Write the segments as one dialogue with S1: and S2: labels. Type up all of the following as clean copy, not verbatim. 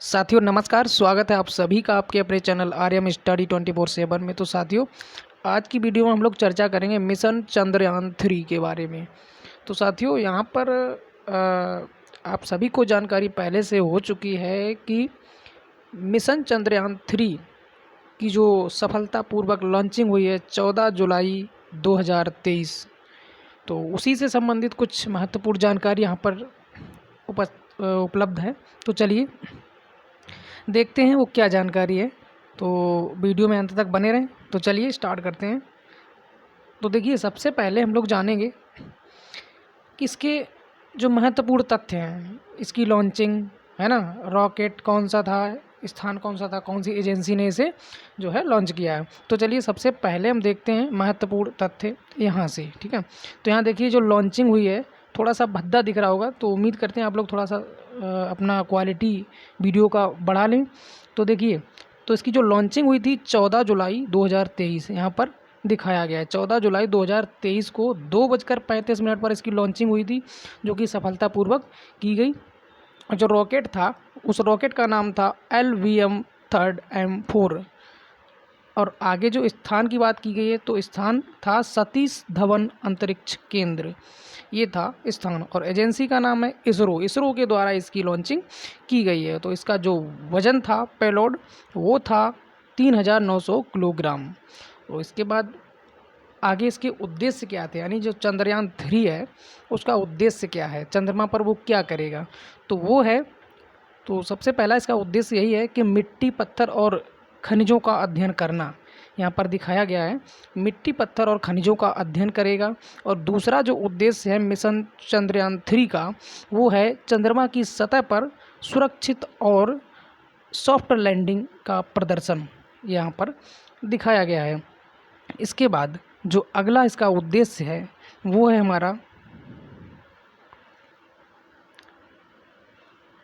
S1: साथियों नमस्कार, स्वागत है आप सभी का आपके अपने चैनल आर्यम स्टडी 24/7 में। तो साथियों, आज की वीडियो में हम लोग चर्चा करेंगे मिशन चंद्रयान 3 के बारे में। तो साथियों, यहाँ पर आप सभी को जानकारी पहले से हो चुकी है कि मिशन चंद्रयान 3 की जो सफलतापूर्वक लॉन्चिंग हुई है 14 जुलाई 2023। तो उसी से संबंधित कुछ महत्वपूर्ण जानकारी यहाँ पर उपलब्ध है। तो चलिए देखते हैं वो क्या जानकारी है। तो वीडियो में अंत तक बने रहें। तो चलिए स्टार्ट करते हैं। तो देखिए, सबसे पहले हम लोग जानेंगे कि इसके जो महत्वपूर्ण तथ्य हैं, इसकी लॉन्चिंग है ना, रॉकेट कौन सा था, स्थान कौन सा था, कौन सी एजेंसी ने इसे जो है लॉन्च किया है। तो चलिए सबसे पहले हम देखते हैं महत्वपूर्ण तथ्य यहाँ से, ठीक है। तो यहाँ देखिए जो लॉन्चिंग हुई है, थोड़ा सा भद्दा दिख रहा होगा, तो उम्मीद करते हैं आप लोग थोड़ा सा अपना क्वालिटी वीडियो का बढ़ा लें। तो देखिए, तो इसकी जो लॉन्चिंग हुई थी 14 जुलाई 2023 यहाँ पर दिखाया गया है। 14 जुलाई 2023 को 2:35 पर इसकी लॉन्चिंग हुई थी, जो कि सफलतापूर्वक की गई। जो रॉकेट था, उस रॉकेट का नाम था LVM-3M4। और आगे जो स्थान की बात की गई है, तो स्थान था सतीश धवन अंतरिक्ष केंद्र, ये था स्थान। और एजेंसी का नाम है इसरो। इसरो के द्वारा इसकी लॉन्चिंग की गई है। तो इसका जो वजन था, पेलोड, वो था 3900 किलोग्राम। और इसके बाद आगे इसके उद्देश्य क्या थे, यानी जो चंद्रयान 3 है उसका उद्देश्य क्या है, चंद्रमा पर वो क्या करेगा, तो वो है, तो सबसे पहला इसका उद्देश्य यही है कि मिट्टी, पत्थर और खनिजों का अध्ययन करना। यहाँ पर दिखाया गया है मिट्टी, पत्थर और खनिजों का अध्ययन करेगा। और दूसरा जो उद्देश्य है मिशन चंद्रयान 3 का, वो है चंद्रमा की सतह पर सुरक्षित और सॉफ्ट लैंडिंग का प्रदर्शन यहाँ पर दिखाया गया है। इसके बाद जो अगला इसका उद्देश्य है, वो है हमारा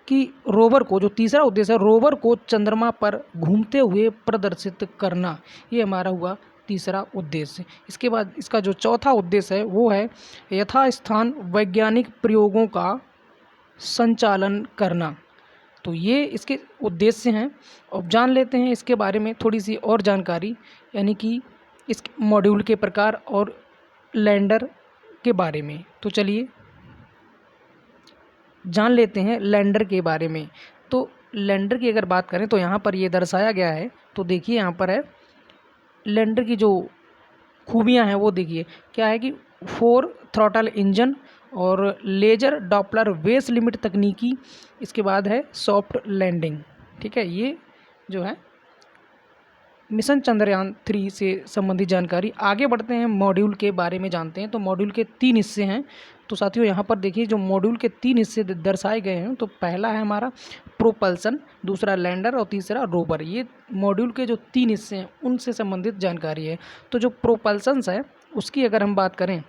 S1: कि रोवर को, जो तीसरा उद्देश्य है, रोवर को चंद्रमा पर घूमते हुए प्रदर्शित करना। ये हमारा हुआ तीसरा उद्देश्य। इसके बाद इसका जो चौथा उद्देश्य है, वो है यथास्थान वैज्ञानिक प्रयोगों का संचालन करना। तो ये इसके उद्देश्य हैं। अब जान लेते हैं इसके बारे में थोड़ी सी और जानकारी, यानी कि इस मॉड्यूल के प्रकार और लैंडर के बारे में। तो चलिए जान लेते हैं लैंडर के बारे में। तो लैंडर की अगर बात करें तो यहाँ पर ये दर्शाया गया है। तो देखिए यहाँ पर है लैंडर की जो खूबियाँ हैं, वो देखिए क्या है कि 4 थ्रॉटल इंजन और लेजर डॉपलर वेस लिमिट तकनीकी। इसके बाद है सॉफ्ट लैंडिंग, ठीक है। ये जो है मिशन चंद्रयान 3 से संबंधित जानकारी। आगे बढ़ते हैं, मॉड्यूल के बारे में जानते हैं। तो मॉड्यूल के 3 हिस्से हैं। तो साथियों यहाँ पर देखिए जो मॉड्यूल के 3 हिस्से दर्शाए गए हैं, तो पहला है हमारा प्रोपल्सन, दूसरा लैंडर और तीसरा रोवर। ये मॉड्यूल के जो 3 हिस्से हैं उनसे संबंधित जानकारी है। तो जो प्रोपल्सन्स है उसकी अगर हम बात करें,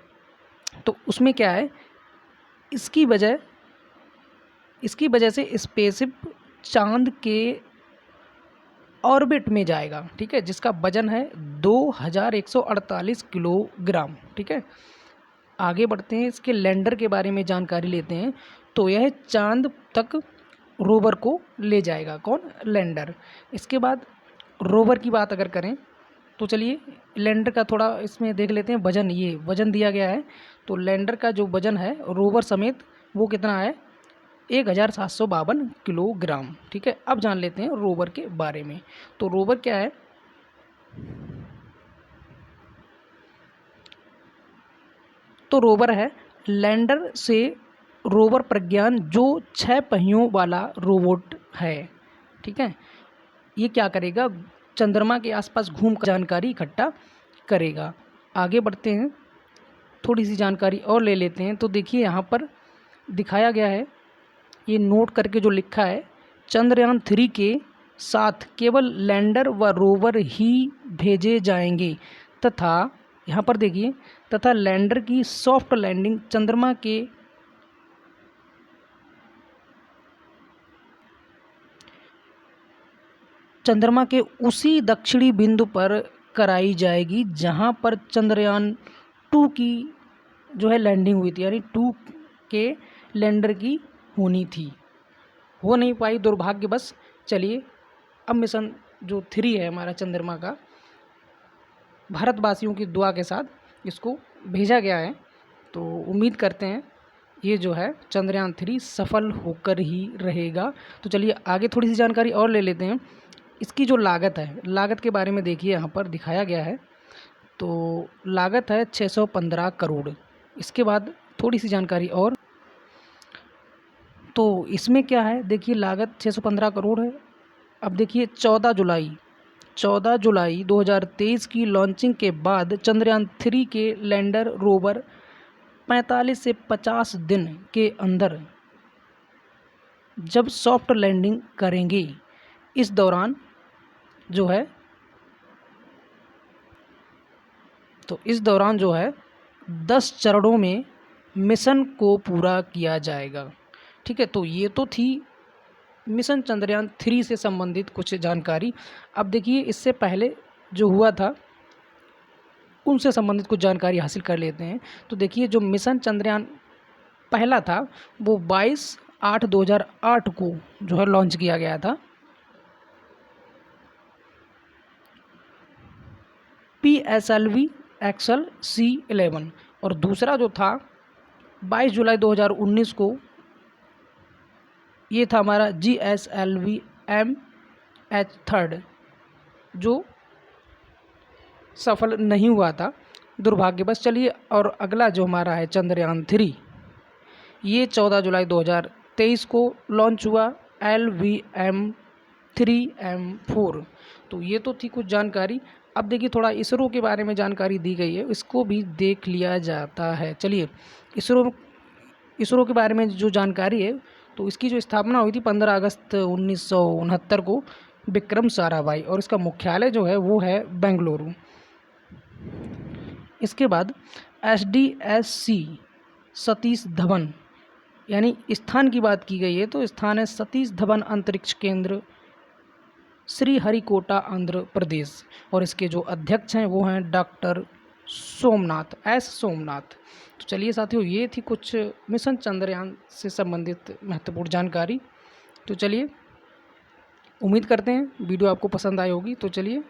S1: तो उसमें क्या है, इसकी वजह से स्पेसशिप चांद के ऑर्बिट में जाएगा, ठीक है, जिसका वजन है 2148 किलोग्राम, ठीक है। आगे बढ़ते हैं, इसके लैंडर के बारे में जानकारी लेते हैं। तो यह चांद तक रोवर को ले जाएगा, कौन, लैंडर। इसके बाद रोवर की बात अगर करें, तो चलिए लैंडर का थोड़ा इसमें देख लेते हैं। वजन, ये वजन दिया गया है। तो लैंडर का जो वजन है रोवर समेत, वो कितना है, 1752 किलोग्राम, ठीक है। अब जान लेते हैं रोवर के बारे में। तो रोवर क्या है, तो रोवर है लैंडर से रोवर प्रज्ञान, जो 6 पहियों वाला रोबोट है, ठीक है। ये क्या करेगा, चंद्रमा के आसपास घूम कर जानकारी इकट्ठा करेगा। आगे बढ़ते हैं, थोड़ी सी जानकारी और ले लेते हैं। तो देखिए यहाँ पर दिखाया गया है, ये नोट करके जो लिखा है, चंद्रयान 3 के साथ केवल लैंडर व रोवर ही भेजे जाएंगे, तथा यहाँ पर देखिए, तथा लैंडर की सॉफ्ट लैंडिंग चंद्रमा के उसी दक्षिणी बिंदु पर कराई जाएगी जहां पर चंद्रयान 2 की जो है लैंडिंग हुई थी, यानी 2 के लैंडर की होनी थी, हो नहीं पाई दुर्भाग्यवश, चलिए अब मिशन जो 3 है हमारा चंद्रमा का, भारतवासियों की दुआ के साथ इसको भेजा गया है। तो उम्मीद करते हैं ये जो है चंद्रयान 3 सफल होकर ही रहेगा। तो चलिए आगे थोड़ी सी जानकारी और ले लेते हैं। इसकी जो लागत है, लागत के बारे में देखिए यहाँ पर दिखाया गया है। तो लागत है 615 करोड़। इसके बाद थोड़ी सी जानकारी और, तो इसमें क्या है देखिए, लागत 615 करोड़ है। अब देखिए 14 जुलाई 2023 की लॉन्चिंग के बाद चंद्रयान 3 के लैंडर रोवर 45 से 50 दिन के अंदर जब सॉफ्ट लैंडिंग करेंगे, इस दौरान जो है 10 चरणों में मिशन को पूरा किया जाएगा। ठीक है, तो ये तो थी मिशन चंद्रयान 3 से संबंधित कुछ जानकारी। अब देखिए इससे पहले जो हुआ था उनसे संबंधित कुछ जानकारी हासिल कर लेते हैं। तो देखिए जो मिशन चंद्रयान पहला था वो 22/8/2008 को जो है लॉन्च किया गया था। PSLV XL-C11। और दूसरा जो था 22 जुलाई 2019 को, ये था हमारा GSLV MH3, जो सफल नहीं हुआ था दुर्भाग्यवश। चलिए और अगला जो हमारा है चंद्रयान 3, ये 14 जुलाई 2023 को लॉन्च हुआ, LVM-3M4। तो ये तो थी कुछ जानकारी। अब देखिए थोड़ा इसरो के बारे में जानकारी दी गई है, इसको भी देख लिया जाता है। चलिए इसरो के बारे में जो जानकारी है, तो इसकी जो स्थापना हुई थी 15 अगस्त 1969 को विक्रम साराभाई, और इसका मुख्यालय जो है वो है बेंगलुरु। इसके बाद SDSC सतीश धवन, यानी स्थान की बात की गई है तो स्थान है सतीश धवन अंतरिक्ष केंद्र, श्रीहरिकोटा, आंध्र प्रदेश। और इसके जो अध्यक्ष हैं वो हैं डॉक्टर सोमनाथ। तो चलिए साथियों, ये थी कुछ मिशन चंद्रयान से संबंधित महत्वपूर्ण जानकारी। तो चलिए उम्मीद करते हैं वीडियो आपको पसंद आई होगी। तो चलिए